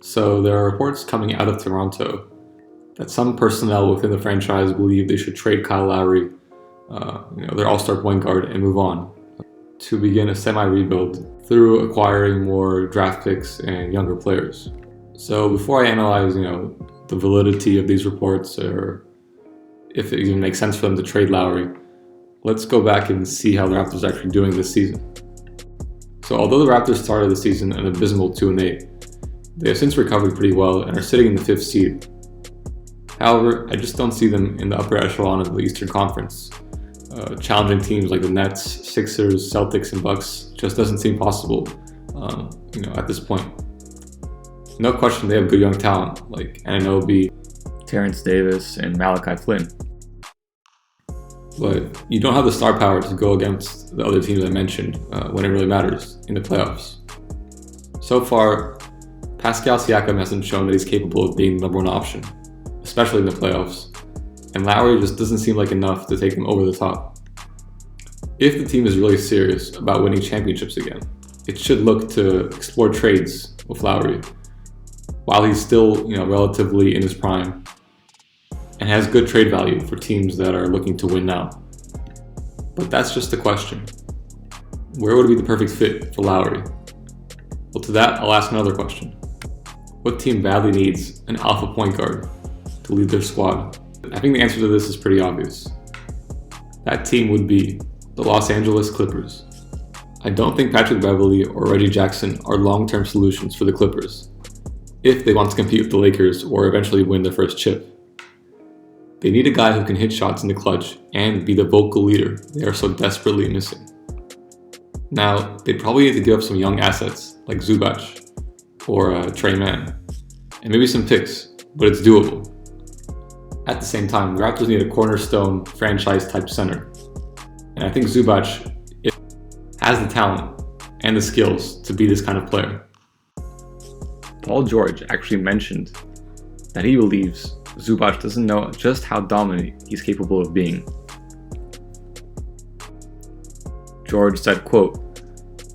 So there are reports coming out of Toronto that some personnel within the franchise believe they should trade Kyle Lowry, their all-star point guard, and move on to begin a semi-rebuild through acquiring more draft picks and younger players. So before I analyze, the validity of these reports or if it even makes sense for them to trade Lowry, let's go back and see how the Raptors are actually doing this season. So although the Raptors started the season an abysmal 2-8, they have since recovered pretty well and are sitting in the 5th seed. However, I just don't see them in the upper echelon of the Eastern Conference. Challenging teams like the Nets, Sixers, Celtics, and Bucks just doesn't seem possible, at this point. No question they have good young talent like Anunoby, Terrence Davis, and Malachi Flynn. But you don't have the star power to go against the other teams I mentioned when it really matters in the playoffs. So far, Pascal Siakam hasn't shown that he's capable of being the number one option, especially in the playoffs, and Lowry just doesn't seem like enough to take him over the top. If the team is really serious about winning championships again, it should look to explore trades with Lowry while he's still, relatively in his prime and has good trade value for teams that are looking to win now. But that's just the question. Where would be the perfect fit for Lowry? Well, to that, I'll ask another question. What team badly needs an alpha point guard to lead their squad? I think the answer to this is pretty obvious. That team would be the Los Angeles Clippers. I don't think Patrick Beverley or Reggie Jackson are long-term solutions for the Clippers if they want to compete with the Lakers or eventually win their first chip. They need a guy who can hit shots in the clutch and be the vocal leader they are so desperately missing. Now, they'd probably need to give up some young assets like Zubac or Trey Mann, and maybe some picks, but it's doable. At the same time, the Raptors need a cornerstone franchise-type center, and I think Zubac has the talent and the skills to be this kind of player. Paul George actually mentioned that he believes Zubac doesn't know just how dominant he's capable of being. George said, quote,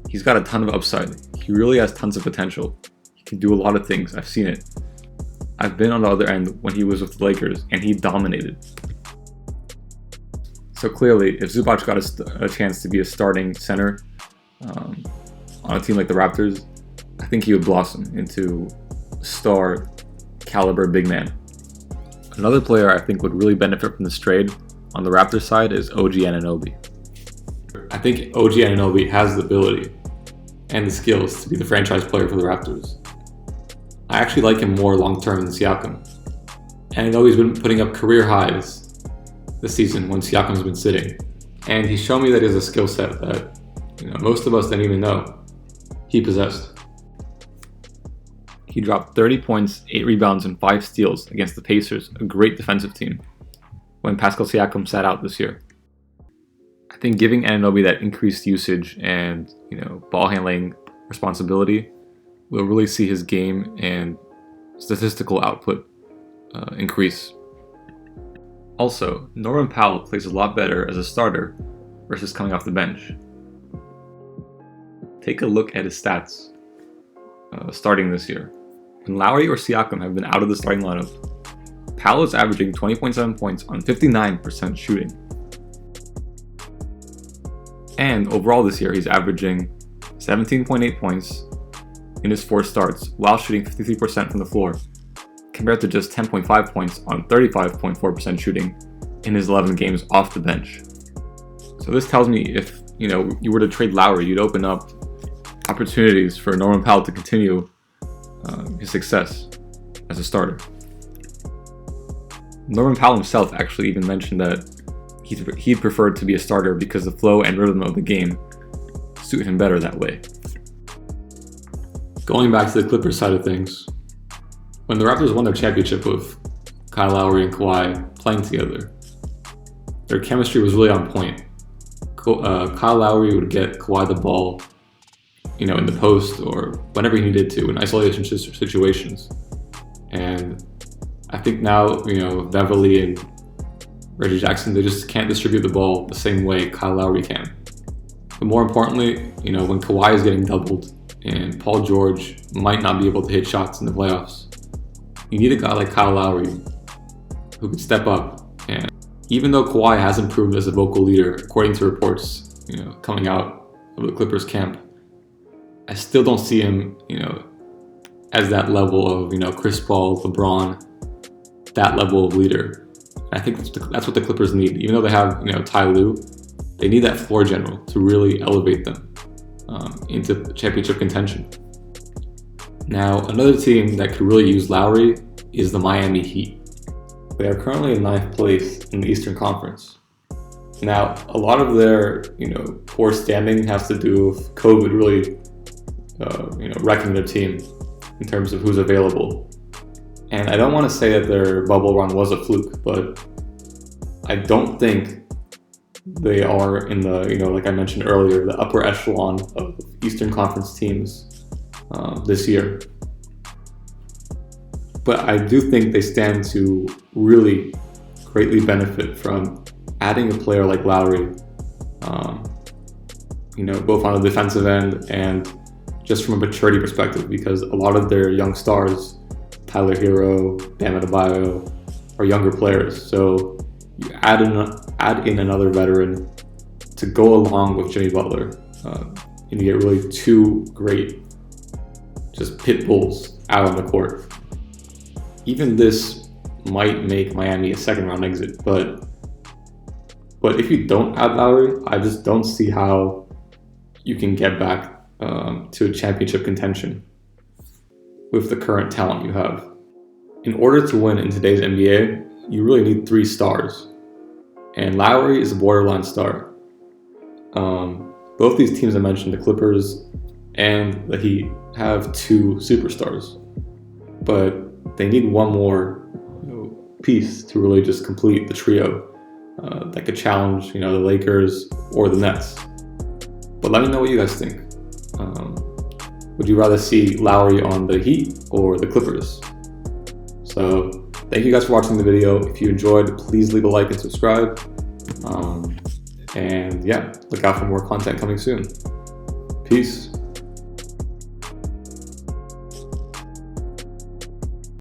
"He's got a ton of upside. He really has tons of potential. He can do a lot of things. I've seen it. I've been on the other end when he was with the Lakers, and he dominated." So clearly, if Zubac got a chance to be a starting center on a team like the Raptors, I think he would blossom into a star caliber big man. Another player I think would really benefit from this trade on the Raptors side is OG Anunoby. I think OG Anunoby has the ability and the skills to be the franchise player for the Raptors. I actually like him more long-term than Siakam. And I know he's been putting up career highs this season when Siakam's been sitting. And he's shown me that he has a skill set that most of us didn't even know he possessed. He dropped 30 points, 8 rebounds, and 5 steals against the Pacers, a great defensive team, when Pascal Siakam sat out this year. I think giving Anunoby that increased usage and ball handling responsibility will really see his game and statistical output increase. Also, Norman Powell plays a lot better as a starter versus coming off the bench. Take a look at his stats starting this year. When Lowry or Siakam have been out of the starting lineup, Powell is averaging 20.7 points on 59% shooting. And overall this year, he's averaging 17.8 points in his 4 starts while shooting 53% from the floor, compared to just 10.5 points on 35.4% shooting in his 11 games off the bench. So this tells me if you were to trade Lowry, you'd open up opportunities for Norman Powell to continue his success as a starter. Norman Powell himself actually even mentioned that he preferred to be a starter because the flow and rhythm of the game suit him better that way. Going back to the Clippers side of things, when the Raptors won their championship with Kyle Lowry and Kawhi playing together, their chemistry was really on point. Kyle Lowry would get Kawhi the ball in the post or whenever he needed to in isolation situations. And I think now, Beverley and Reggie Jackson, they just can't distribute the ball the same way Kyle Lowry can. But more importantly, when Kawhi is getting doubled, and Paul George might not be able to hit shots in the playoffs. You need a guy like Kyle Lowry who can step up. And even though Kawhi has improved as a vocal leader, according to reports, coming out of the Clippers camp, I still don't see him, as that level of, Chris Paul, LeBron, that level of leader. I think that's what the Clippers need. Even though they have, Ty Lue, they need that floor general to really elevate them into championship contention. Now, another team that could really use Lowry is the Miami Heat. They are currently in 9th place in the Eastern Conference. Now, a lot of their, poor standing has to do with COVID really, wrecking their team in terms of who's available. And I don't want to say that their bubble run was a fluke, but I don't think they are in the, like I mentioned earlier, the upper echelon of Eastern Conference teams this year. But I do think they stand to really greatly benefit from adding a player like Lowry, both on the defensive end and just from a maturity perspective, because a lot of their young stars, Tyler Hero, Bam Adebayo, are younger players. So you add in another veteran to go along with Jimmy Butler, and you get really two great just pit bulls out on the court. Even this might make Miami a second round exit, but if you don't add Lowry, I just don't see how you can get back to a championship contention with the current talent you have. In order to win in today's NBA, you really need 3 stars, and Lowry is a borderline star. Both these teams I mentioned, the Clippers and the Heat, have 2 superstars, but they need one more piece to really just complete the trio that could challenge, the Lakers or the Nets. But let me know what you guys think. Would you rather see Lowry on the Heat or the Clippers? So thank you guys for watching the video. If you enjoyed, please leave a like and subscribe. And yeah, look out for more content coming soon. Peace.